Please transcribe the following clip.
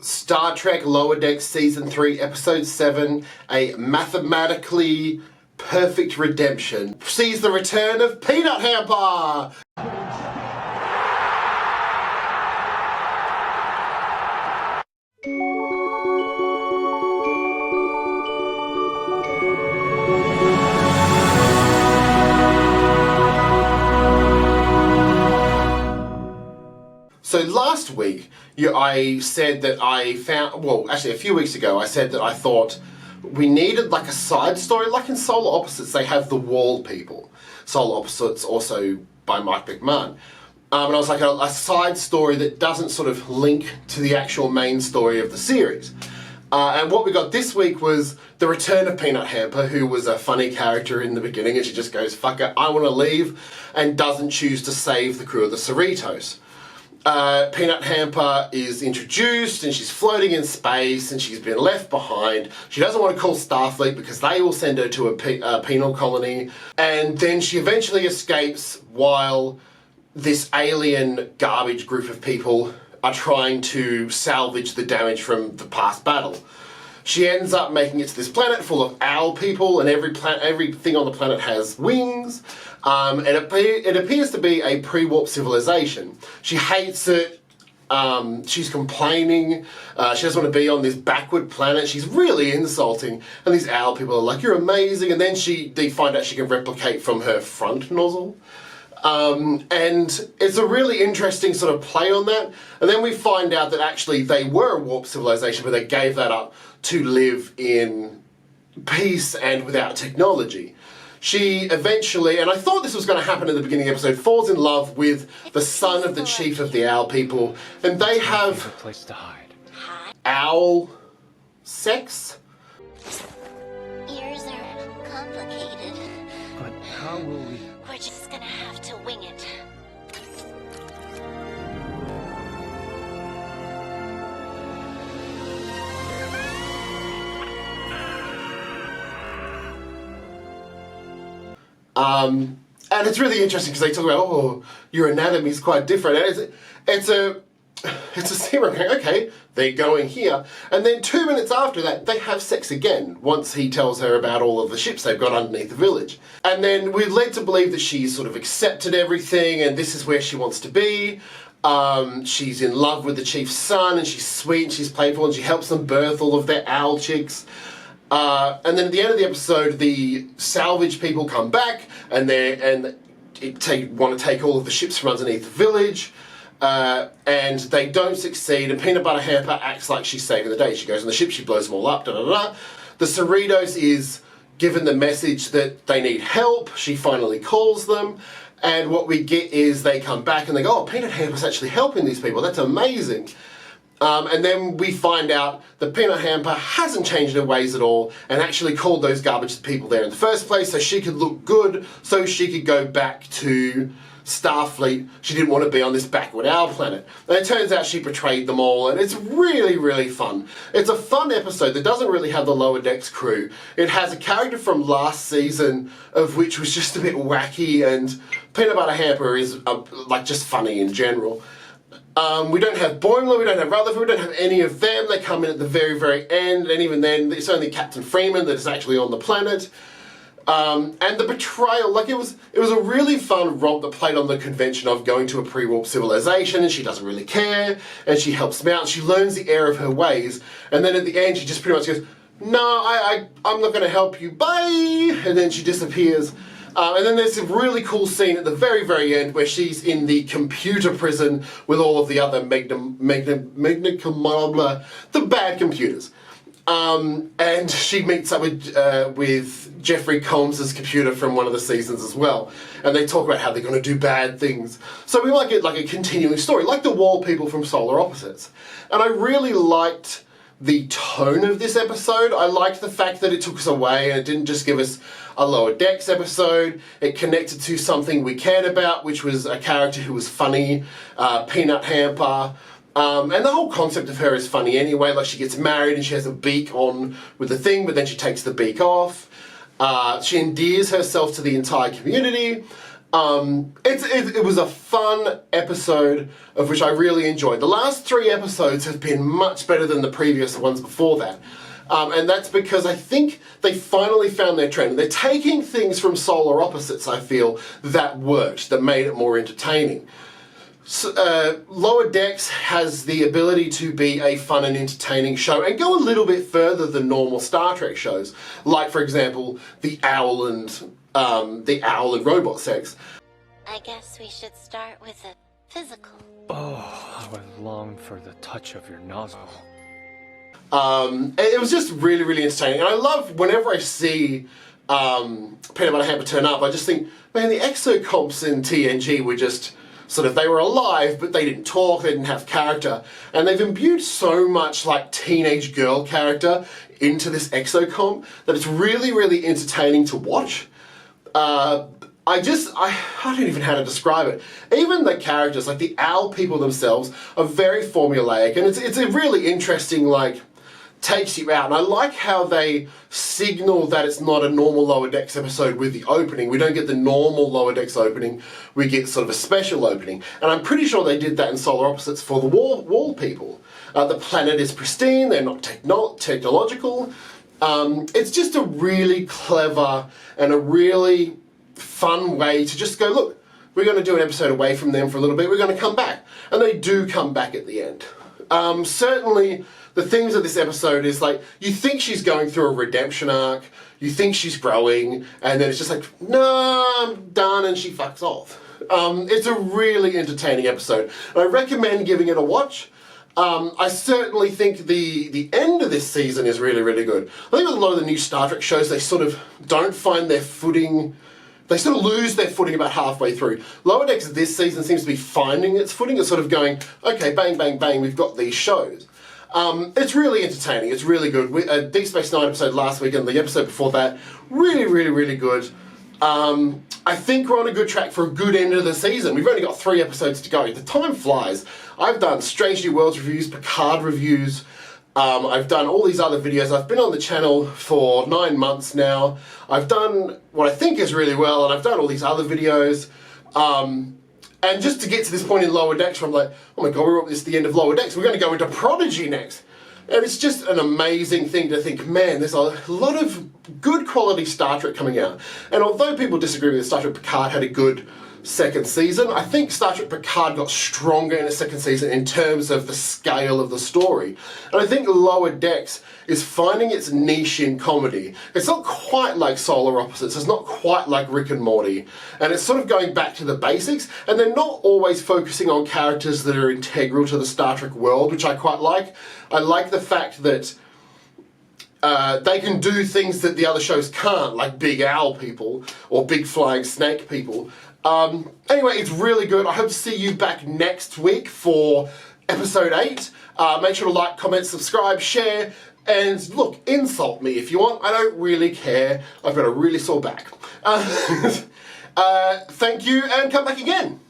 Star Trek Lower Decks Season 3, Episode 7, a mathematically perfect redemption, sees the return of Peanut Hamper! So last week, I said that I found, well, actually a few weeks ago, I said that I thought we needed like a side story, like in Solar Opposites, they have the Wall People. Solar Opposites, also by Mike McMahon. And I was like a side story that doesn't sort of link to the actual main story of the series. And what we got this week was the return of Peanut Hamper, who was a funny character in the beginning, and she just goes, fuck it, I want to leave, and doesn't choose to save the crew of the Cerritos. Peanut Hamper is introduced and she's floating in space and she's been left behind. She doesn't want to call Starfleet because they will send her to a penal colony. And then she eventually escapes while this alien garbage group of people are trying to salvage the damage from the past battle. She ends up making it to this planet full of owl people, and everything on the planet has wings. And it appears to be a pre-warp civilization. She hates it. She's complaining. She doesn't want to be on this backward planet. She's really insulting. And these owl people are like, "You're amazing." And then they find out she can replicate from her front nozzle. And it's a really interesting sort of play on that. And then we find out that actually they were a warp civilization, but they gave that up to live in peace and without technology. She eventually, and I thought this was going to happen in the beginning of the episode, falls in love with the son of the chief of the owl people, and they have a place to hide. Owl sex. Ears are complicated. But how will we? We're just gonna have to wing it. And it's really interesting because they talk about, oh, your anatomy is quite different. And it's a scene where I'm going, okay, they're going here. And then 2 minutes after that, they have sex again, once he tells her about all of the ships they've got underneath the village. And then we're led to believe that she's sort of accepted everything and this is where she wants to be. She's in love with the chief's son and she's sweet and she's playful and she helps them birth all of their owl chicks. And then at the end of the episode, the salvage people come back and want to take all of the ships from underneath the village. And they don't succeed, and Peanut Butter Hamper acts like she's saving the day. She goes on the ship, she blows them all up, The Cerritos is given the message that they need help. She finally calls them, and what we get is they come back and they go, oh, Peanut Hamper's actually helping these people. That's amazing. And then we find out that Peanut Hamper hasn't changed her ways at all and actually called those garbage people there in the first place so she could look good, so she could go back to Starfleet. She didn't want to be on this backward owl planet. And it turns out she betrayed them all, and it's really, really fun. It's a fun episode that doesn't really have the Lower Decks crew. It has a character from last season, of which was just a bit wacky, and Peanut Butter Hamper is like just funny in general. We don't have Boimler, we don't have Rutherford, we don't have any of them. They come in at the very, very end, and even then, it's only Captain Freeman that is actually on the planet. And the betrayal, like it was a really fun romp that played on the convention of going to a pre-warp civilization and she doesn't really care, and she helps them out, and she learns the error of her ways, and then at the end she just pretty much goes, no, I'm not going to help you, bye, and then she disappears. And then there's a really cool scene at the very, very end where she's in the computer prison with all of the other the bad computers. And she meets up with Jeffrey Combs' computer from one of the seasons as well. And they talk about how they're going to do bad things. So we might get like a continuing story, like the Wall People from Solar Opposites. And I really liked the tone of this episode. I liked the fact that it took us away and it didn't just give us a Lower Decks episode. It connected to something we cared about, which was a character who was funny, Peanut Hamper. And the whole concept of her is funny anyway. Like, she gets married and she has a beak on with the thing, but then she takes the beak off. She endears herself to the entire community. It was a fun episode of which I really enjoyed. The last 3 episodes have been much better than the previous ones before that. And that's because I think they finally found their trend. They're taking things from Solar Opposites, I feel, that worked, that made it more entertaining. So, Lower Decks has the ability to be a fun and entertaining show and go a little bit further than normal Star Trek shows, like, for example, the Owl and Robot Sex. I guess we should start with a physical. Oh, how I long for the touch of your nozzle. It was just really, really entertaining, and I love whenever I see Peanut Butter Hamper turn up, I just think, man, the exocomps in TNG were just they were alive, but they didn't talk, they didn't have character. And they've imbued so much like teenage girl character into this exocomp that it's really, really entertaining to watch. I don't even know how to describe it. Even the characters, like the owl people themselves, are very formulaic, and it's a really interesting, takes you out. And I like how they signal that it's not a normal Lower Decks episode with the opening. We don't get the normal Lower Decks opening, we get sort of a special opening. And I'm pretty sure they did that in Solar Opposites for the wall people. The planet is pristine, they're not technological. It's just a really clever and a really fun way to just go, look, we're going to do an episode away from them for a little bit, we're going to come back. And they do come back at the end. Certainly, the themes of this episode is you think she's going through a redemption arc, you think she's growing, and then it's just no, I'm done, and she fucks off. It's a really entertaining episode. I recommend giving it a watch. I certainly think the end of this season is really, really good. I think with a lot of the new Star Trek shows, they sort of don't find their footing. They sort of lose their footing about halfway through. Lower Decks this season seems to be finding its footing. It's sort of going, okay, bang, bang, bang, we've got these shows. It's really entertaining. It's really good. Deep Space Nine episode last week and the episode before that, really, really, really good. I think we're on a good track for a good end of the season. We've only got 3 episodes to go. The time flies. I've done Strange New Worlds reviews, Picard reviews. I've done all these other videos. I've been on the channel for 9 months now. I've done what I think is really well, and I've done all these other videos. And just to get to this point in Lower Decks where I'm like, oh my god, we're at the end of Lower Decks. We're going to go into Prodigy next. And it's just an amazing thing to think, man, there's a lot of good quality Star Trek coming out. And although people disagree with it, Star Trek Picard had a good second season, I think Star Trek Picard got stronger in the second season in terms of the scale of the story. And I think Lower Decks is finding its niche in comedy. It's not quite like Solar Opposites, it's not quite like Rick and Morty, and it's sort of going back to the basics, and they're not always focusing on characters that are integral to the Star Trek world, which I quite like. I like the fact that they can do things that the other shows can't, like big owl people or big flying snake people. Anyway, it's really good. I hope to see you back next week for episode 8. Make sure to like, comment, subscribe, share, and look, insult me if you want. I don't really care. I've got a really sore back. Thank you, and come back again.